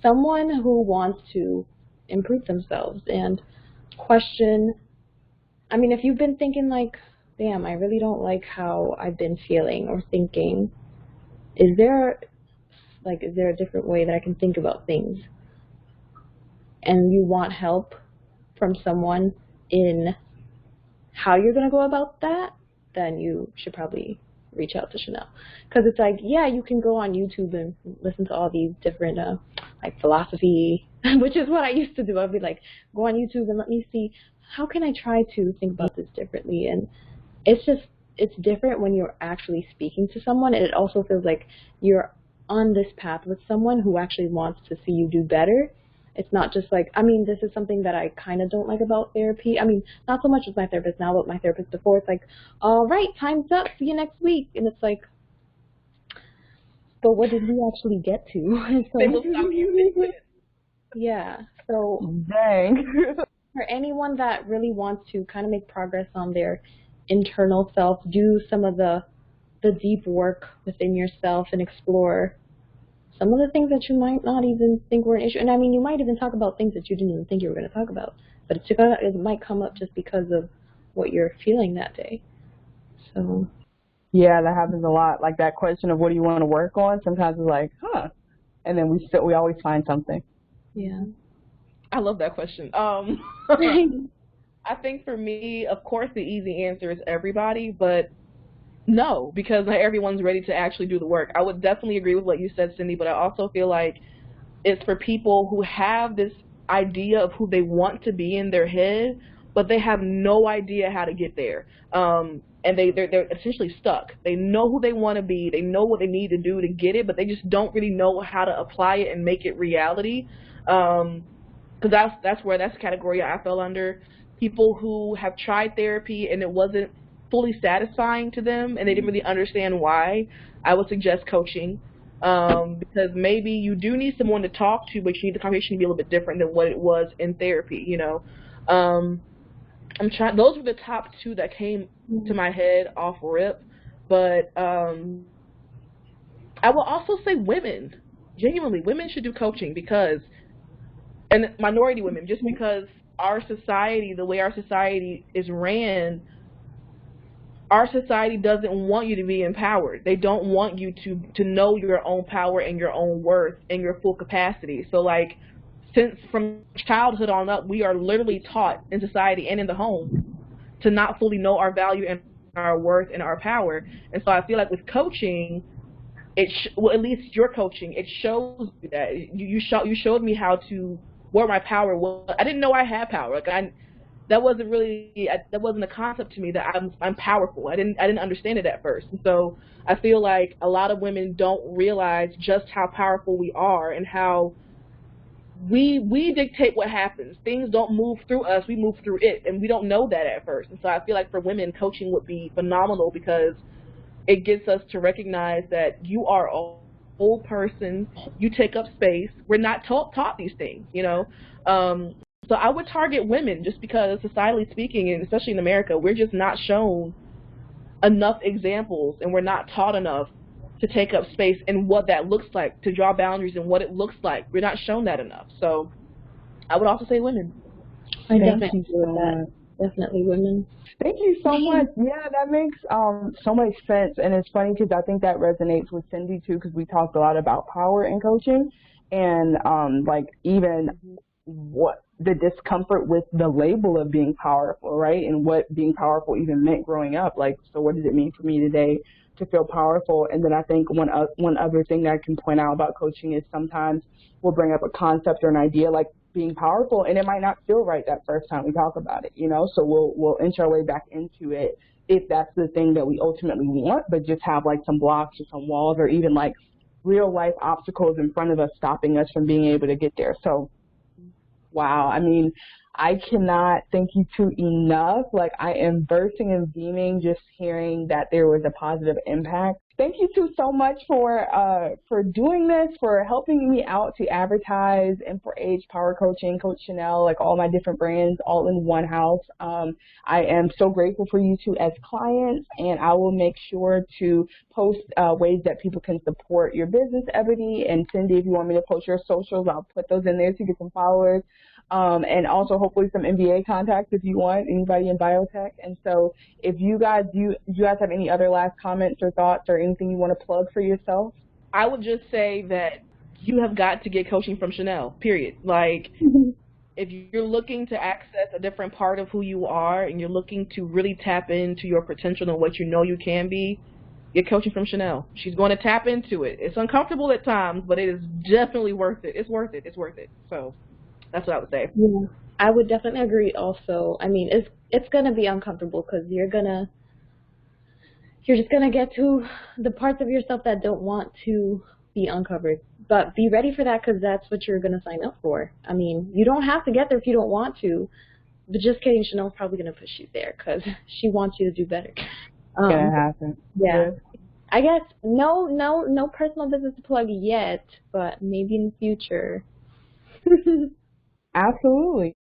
someone who wants to improve themselves and question, I mean, if you've been thinking like, damn, I really don't like how I've been feeling or thinking, is there a different way that I can think about things? And you want help from someone in how you're going to go about that, then you should probably reach out to Chanel. Because it's like, yeah, you can go on YouTube and listen to all these different, like, philosophy, which is what I used to do. I'd be like, go on YouTube and let me see, how can I try to think about this differently? And it's different when you're actually speaking to someone, and it also feels like you're on this path with someone who actually wants to see you do better. It's not just like, I mean, this is something that I kind of don't like about therapy. I mean, not so much with my therapist now, but my therapist before, it's like, all right, time's up, see you next week. And it's like, but what did we actually get to? So, they will stop you. Yeah, so dang. for anyone that really wants to kind of make progress on their internal self, do some of the deep work within yourself and explore some of the things that you might not even think were an issue. And I mean, you might even talk about things that you didn't even think you were going to talk about, but it might come up just because of what you're feeling that day. So yeah, that happens a lot. Like that question of what do you want to work on? Sometimes it's like, and then we always find something. Yeah, I love that question. I think for me, of course, the easy answer is everybody, but no, because not everyone's ready to actually do the work. I would definitely agree with what you said, Cindy, but I also feel like it's for people who have this idea of who they want to be in their head, but they have no idea how to get there. And they're essentially stuck. They know who they want to be. They know what they need to do to get it, but they just don't really know how to apply it and make it reality. Because that's the category I fell under. People who have tried therapy and it wasn't fully satisfying to them and they didn't really understand why, I would suggest coaching. Because maybe you do need someone to talk to, but you need the conversation to be a little bit different than what it was in therapy, you know. Those were the top two that came to my head off rip, but I will also say women. Genuinely, women should do coaching and minority women, just because our society, the way our society is ran, our society doesn't want you to be empowered. They don't want you to know your own power and your own worth and your full capacity. So, like, since from childhood on up, we are literally taught in society and in the home to not fully know our value and our worth and our power. And so I feel like with coaching, well, at least your coaching, it shows you that. You showed me how to, where my power was. I didn't know I had power. Like, that wasn't a concept to me that I'm powerful. I didn't understand it at first. And so I feel like a lot of women don't realize just how powerful we are and how we dictate what happens. Things don't move through us, we move through it, and we don't know that at first. And so I feel like for women, coaching would be phenomenal because it gets us to recognize that you are a whole person, you take up space. We're not taught these things, you know. So I would target women just because, societally speaking, and especially in America, we're just not shown enough examples and we're not taught enough to take up space and what that looks like, to draw boundaries and what it looks like. We're not shown that enough. So I would also say women. I definitely agree with that. Definitely women. Thank you so much. Yeah, that makes so much sense. And it's funny because I think that resonates with Cindy too, because we talked a lot about power in coaching and like even what the discomfort with the label of being powerful, right? And what being powerful even meant growing up. Like, so what does it mean for me today to feel powerful? And then I think one other thing that I can point out about coaching is sometimes we'll bring up a concept or an idea like being powerful, and it might not feel right that first time we talk about it, you know? So we'll inch our way back into it if that's the thing that we ultimately want, but just have like some blocks or some walls or even like real life obstacles in front of us stopping us from being able to get there. So wow, I mean, I cannot thank you two enough. Like, I am bursting and beaming just hearing that there was a positive impact. Thank you two so much for doing this, for helping me out to advertise M4H, Power Coaching, Coach Chanel, like all my different brands all in one house. I am so grateful for you two as clients, and I will make sure to post ways that people can support your business, Ebony, and Sindy, if you want me to post your socials, I'll put those in there to get some followers. And also hopefully some MBA contacts if you want, anybody in biotech. And so if you guys, you guys have any other last comments or thoughts or anything you want to plug for yourself? I would just say that you have got to get coaching from Chanel, period. Like, if you're looking to access a different part of who you are and you're looking to really tap into your potential and what you know you can be, get coaching from Chanel. She's going to tap into it. It's uncomfortable at times, but it is definitely worth it. It's worth it. It's worth it. So that's what I would say. Yeah, I would definitely agree also. I mean, it's going to be uncomfortable because you're just going to get to the parts of yourself that don't want to be uncovered. But be ready for that because that's what you're going to sign up for. I mean, you don't have to get there if you don't want to. But just kidding, Chanel's probably going to push you there because she wants you to do better. It's going to happen. Yeah. I guess no personal business to plug yet, but maybe in the future. Absolutely.